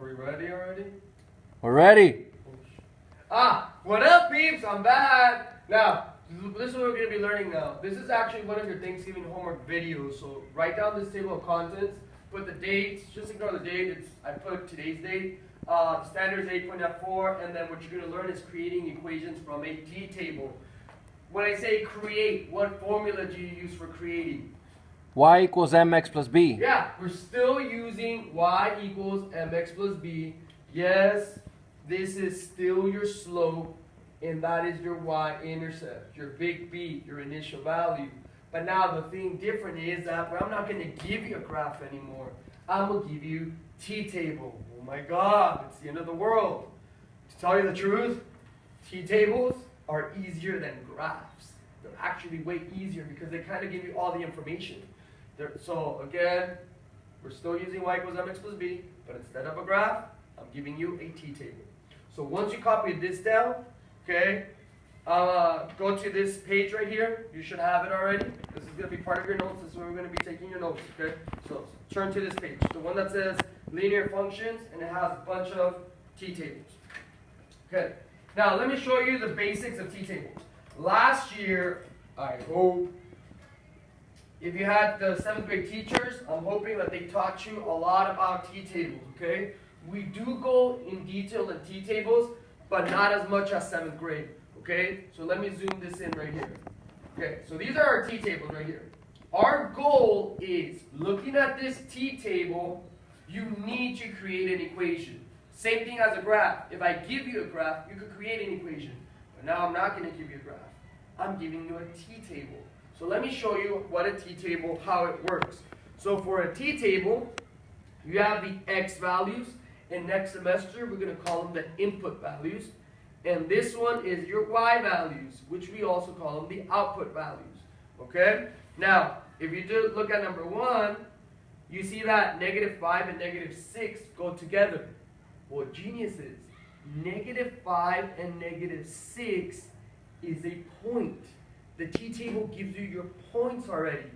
Are we ready already? We're ready. What up, peeps? I'm back. Now, this is what we're going to be learning now. This is actually one of your Thanksgiving homework videos. So write down this table of contents, put the dates, just ignore the date. I put today's date. Standard is 8.F4, and then what you're going to learn is creating equations from a t-table. When I say create, what formula do you use for creating? Y equals mx plus b. Yeah, we're still using y equals mx plus b. Yes, this is still your slope, and that is your y-intercept, your big B, your initial value. But now the thing different is that I'm not going to give you a graph anymore. I'm going to give you t-table. Oh my God, it's the end of the world. To tell you the truth, t-tables are easier than graphs. They're actually way easier because they kind of give you all the information. So again, we're still using y equals mx plus b, but instead of a graph, I'm giving you a t-table. So once you copy this down, okay, go to this page right here. You should have it already. This is going to be part of your notes. This is where we're going to be taking your notes, okay? So turn to this page, the one that says linear functions, and it has a bunch of t-tables. Okay, now let me show you the basics of t-tables. Last year, I hope, if you had the 7th grade teachers, I'm hoping that they taught you a lot about t-tables, okay? We do go in detail in t-tables, but not as much as 7th grade, okay? So let me zoom this in right here. Okay, so these are our t-tables right here. Our goal is, looking at this t-table, you need to create an equation. Same thing as a graph. If I give you a graph, you could create an equation. But now I'm not going to give you a graph. I'm giving you a t-table. So let me show you what a t-table, how it works. So for a t-table, you have the x values, and next semester we're going to call them the input values. And this one is your y values, which we also call them the output values. Okay? Now, if you do look at number 1, you see that -5 and -6 go together. What genius is, -5 and -6 is a point. The t-table gives you your points already.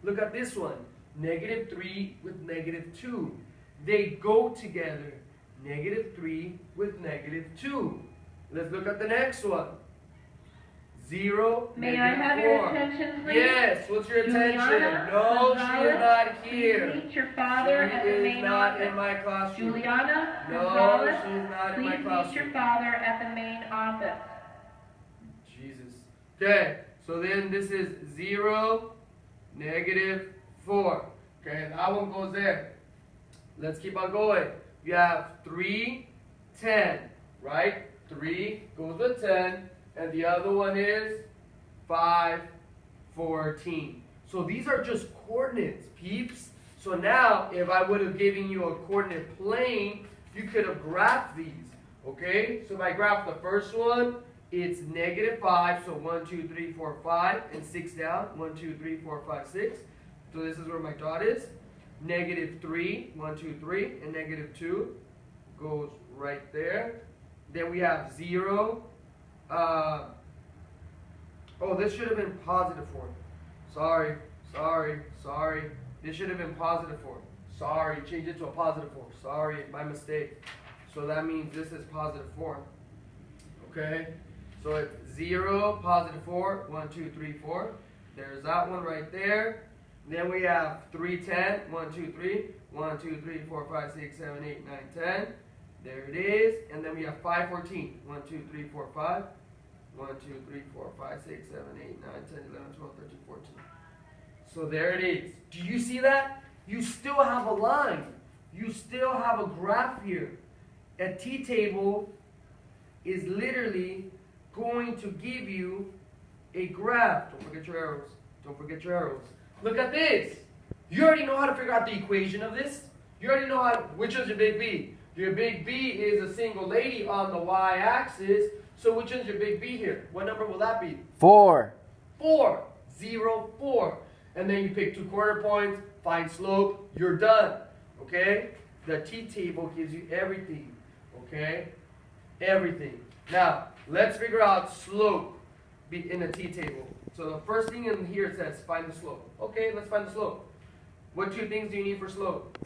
Look at this one, -3 with -2. They go together, -3 with -2. Let's look at the next one. 0, May I have your attention, please? Yes, what's your attention? Juliana No, she is not Please here. meet your father at the She is main not office. in my classroom. Juliana No, Gonzalez, she is not in my please meet your classroom. father at the main office. Jesus. Okay, so then this is 0, -4. Okay, that one goes there. Let's keep on going. You have 3, 10, right? 3 goes with 10, and the other one is 5, 14. So these are just coordinates, peeps. So now, if I would have given you a coordinate plane, you could have graphed these, okay? So if I graph the first one, it's -5, so 1, 2, 3, 4, 5, and 6 down. 1, 2, 3, 4, 5, 6. So this is where my dot is. -3, 1, 2, 3, and -2 goes right there. Then we have 0. Oh, this should have been positive form. Sorry. This should have been positive form. Sorry, change it to a positive form. Sorry, my mistake. So that means this is positive form. Okay? So it's 0, +4, 1, 2, 3, 4. There's that one right there. Then we have 3, 10, 1, 2, 3, 1, 2, 3, 4, 5, 6, 7, 8, 9, 10. There it is. And then we have 5, 14. 1, 2, 3, 4, 5. 1, 2, 3, 4, 5, 6, 7, 8, 9, 10, 11, 12, 13, 14. So there it is. Do you see that? You still have a line. You still have a graph here. A t-table is literally going to give you a graph. Don't forget your arrows. Don't forget your arrows. Look at this. You already know how to figure out the equation of this. You already know which is your big B. Your big B is a single lady on the y-axis. So which one's your big B here? What number will that be? 4. 4. 0, 4. And then you pick 2 quarter points, find slope, you're done. Okay? The t-table gives you everything. Okay? Everything. Now, let's figure out slope in a t-table. So the first thing in here says find the slope. Okay, let's find the slope. What 2 things do you need for slope?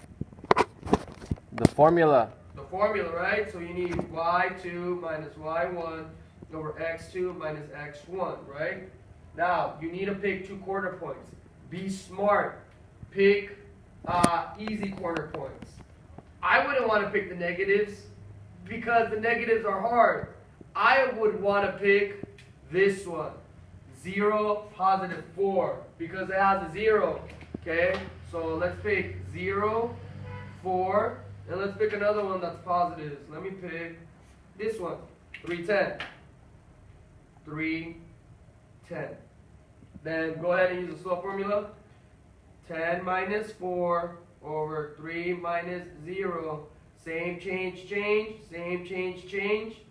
The formula. The formula, right? So you need y2 minus y1 over x2 minus x1, right? Now, you need to pick 2 corner points. Be smart. Pick easy corner points. I wouldn't want to pick the negatives because the negatives are hard. I would want to pick this one. 0, positive 4, because it has a 0. Okay? So let's pick 0, 4, and let's pick another one that's positive. So let me pick this one. 310. 310. Then go ahead and use the slope formula. 10 minus 4 over 3 minus 0. Same change, change. Same change, change.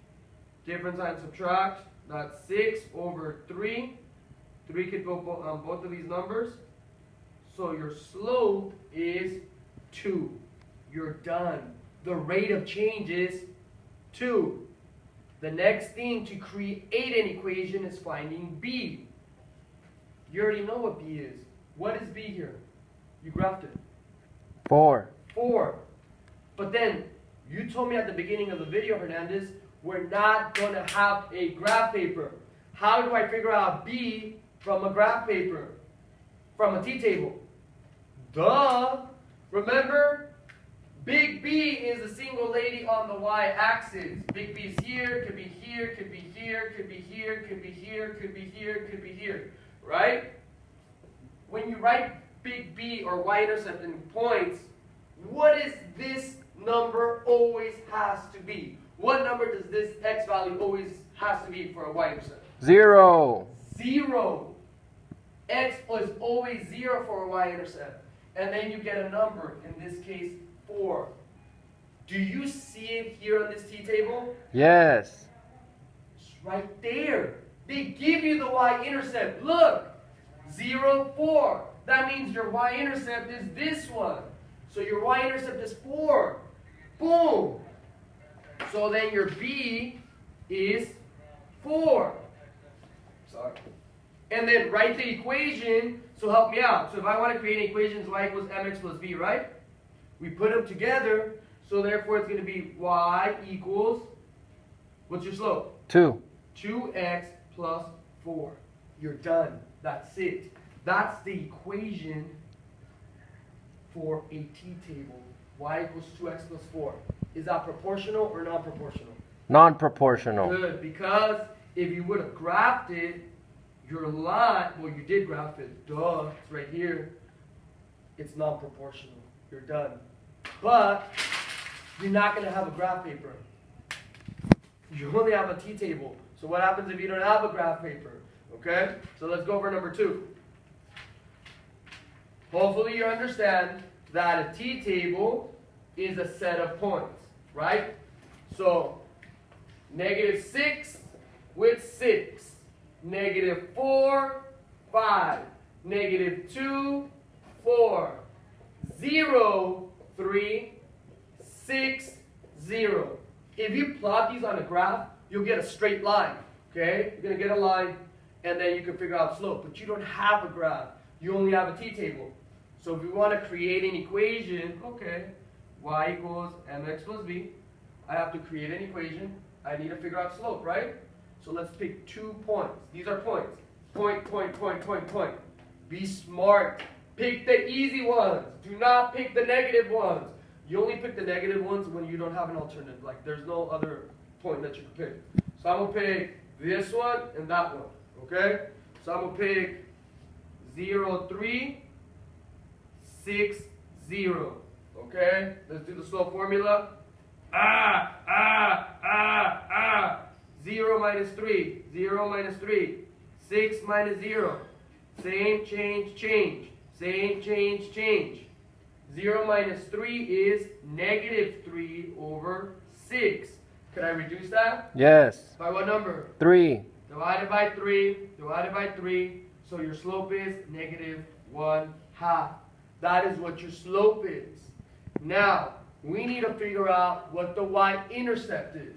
Difference sign, subtract. That's 6 over 3. 3 could go on both of these numbers. So your slope is 2. You're done. The rate of change is 2. The next thing to create an equation is finding b. You already know what b is. What is b here? You graphed it. 4. 4. But then, you told me at the beginning of the video, Hernandez, we're not going to have a graph paper. How do I figure out b from a graph paper? From a t-table? Duh! Remember? Big B is a single lady on the y-axis. Big B is here, could be here, could be here, could be here, could be here, could be here, could be here. Right? When you write big B or y-intercept in points, what is this number always has to be? What number does this x value always has to be for a y-intercept? 0. 0. X is always 0 for a y-intercept. And then you get a number, in this case, 4. Do you see it here on this t-table? Yes. It's right there. They give you the y-intercept. Look, 0, 4. That means your y-intercept is this one. So your y-intercept is 4. Boom. So then your b is 4. Sorry. And then write the equation, so help me out. So if I want to create equations y equals mx plus b, right? We put them together, so therefore it's going to be y equals, what's your slope? 2. 2x plus 4. You're done. That's it. That's the equation for a t-table. Y equals 2x plus 4. Is that proportional or non-proportional? Non-proportional. Good, because if you would have graphed it, your line, well, you did graph it, duh, it's right here. It's non-proportional. You're done. But you're not going to have a graph paper. You only have a t-table. So what happens if you don't have a graph paper? Okay? So let's go over number 2. Hopefully you understand that a t-table is a set of points, right? So, -6 with 6. -4, 5. -2, 4. 0, 3, 6, 0. If you plot these on a graph, you'll get a straight line, okay? You're going to get a line, and then you can figure out slope. But you don't have a graph. You only have a t-table. So if we want to create an equation, okay, y equals mx plus b, I have to create an equation. I need to figure out slope, right? So let's pick 2 points. These are points. Point, point, point, point, point. Be smart. Pick the easy ones. Do not pick the negative ones. You only pick the negative ones when you don't have an alternative. Like there's no other point that you can pick. So I'm going to pick this one and that one. Okay? So I'm going to pick 0, 3, 6, 0. Okay? Let's do the slope formula. 0 minus 3. 0 minus 3. 6 minus 0. Same change, change. Same change, change. 0 minus 3 is -3 over 6. Could I reduce that? Yes. By what number? 3. Divided by 3. Divided by 3. So your slope is -1/2. That is what your slope is. Now, we need to figure out what the y-intercept is.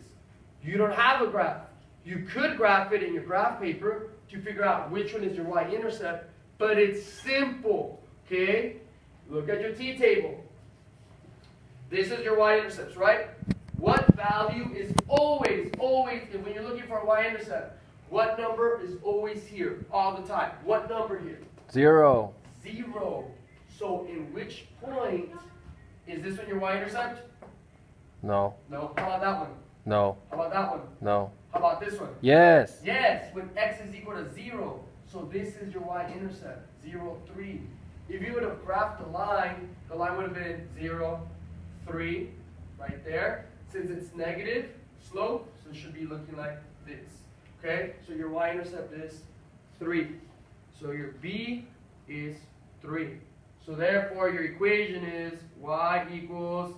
You don't have a graph. You could graph it in your graph paper to figure out which one is your y-intercept, but it's simple, okay? Look at your t-table. This is your y-intercepts, right? What value is always, and when you're looking for a y-intercept, what number is always here all the time? What number here? 0. 0. So in which point is this one your y-intercept? No. No. How about that one? No. How about that one? No. How about this one? Yes. Yes, when x is equal to 0. So this is your y-intercept, 0, 3. If you would have graphed the line would have been 0, 3, right there. Since it's negative slope, so it should be looking like this. Okay, so your y-intercept is 3. So your b is 3. So therefore your equation is y equals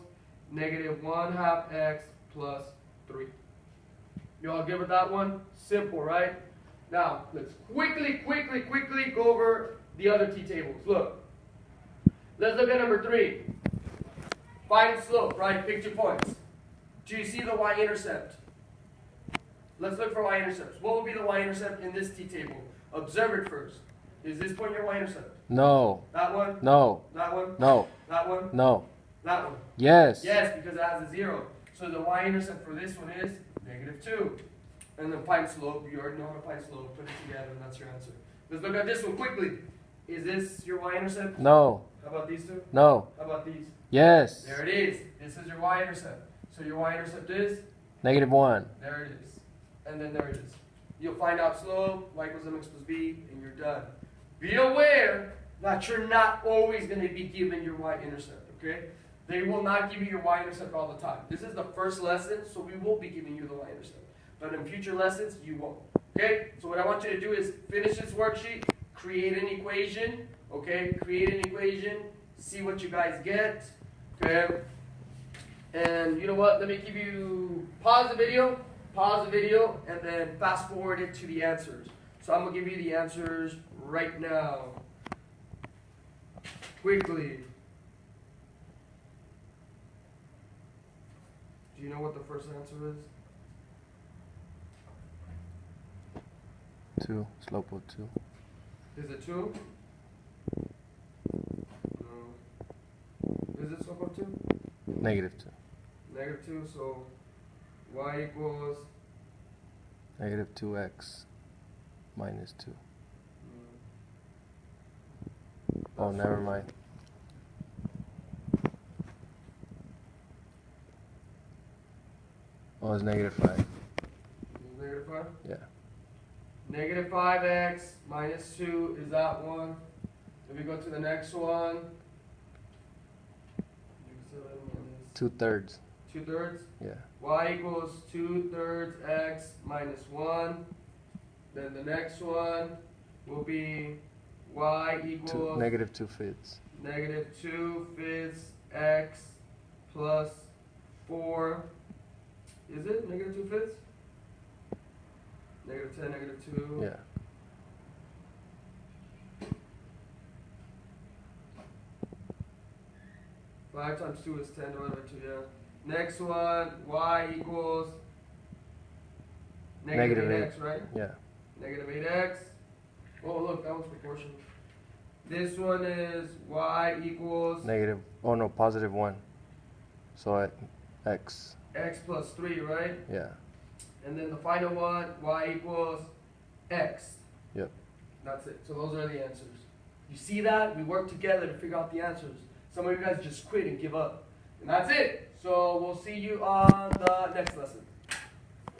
negative 1/2 x plus 3. You all good with that one? Simple, right? Now, let's quickly go over the other t tables. Look. Let's look at number 3. Find slope, right? Pick 2 points. Do you see the y-intercept? Let's look for y-intercepts. What will be the y-intercept in this t table? Observe it first. Is this point your y-intercept? No. That one? No. That one? No. That one? No. That one? Yes. Yes, because it has a 0. So the y-intercept for this one is negative 2. And then find slope. You already know how to find slope. Put it together, and that's your answer. Let's look at this one quickly. Is this your y-intercept? No. How about these two? No. How about these? Yes. There it is. This is your y-intercept. So your y-intercept is? Negative 1. There it is. And then there it is. You'll find out slope, y equals mx plus b, and you're done. Be aware that you're not always going to be given your y-intercept, okay? They will not give you your y-intercept all the time. This is the first lesson, so we will be giving you the y-intercept. But in future lessons, you won't. Okay? So what I want you to do is finish this worksheet, create an equation, okay? Create an equation, see what you guys get, okay? And you know what? Let me give you, pause the video, and then fast forward it to the answers. So I'm going to give you the answers right now. Quickly. Do you know what the first answer is? 2. Slope of 2. Is it 2? No. Is it slope of 2? Negative 2. Negative 2, so y equals Negative 2x minus 2. Oh, never mind. Oh, it's negative 5. negative 5? Yeah. Negative 5x minus 2 is that one. If we go to the next one, 2/3. 2/3. Yeah. Y equals 2/3 x minus 1. Then the next one will be y equals Negative 2/5. negative 2/5 x plus 4. Is it negative 2/5? Negative 10, negative 2. Yeah. Five times 2 is 10 divided by 2, yeah. Next one, y equals negative 8x, right? Yeah. Negative 8x. Oh, look, that one's proportional. This one is y equals Negative. Oh no, positive 1. So at x. x plus 3, right? Yeah. And then the final one, y equals x. Yep. That's it. So those are the answers. You see that? We work together to figure out the answers. Some of you guys just quit and give up. And that's it. So we'll see you on the next lesson.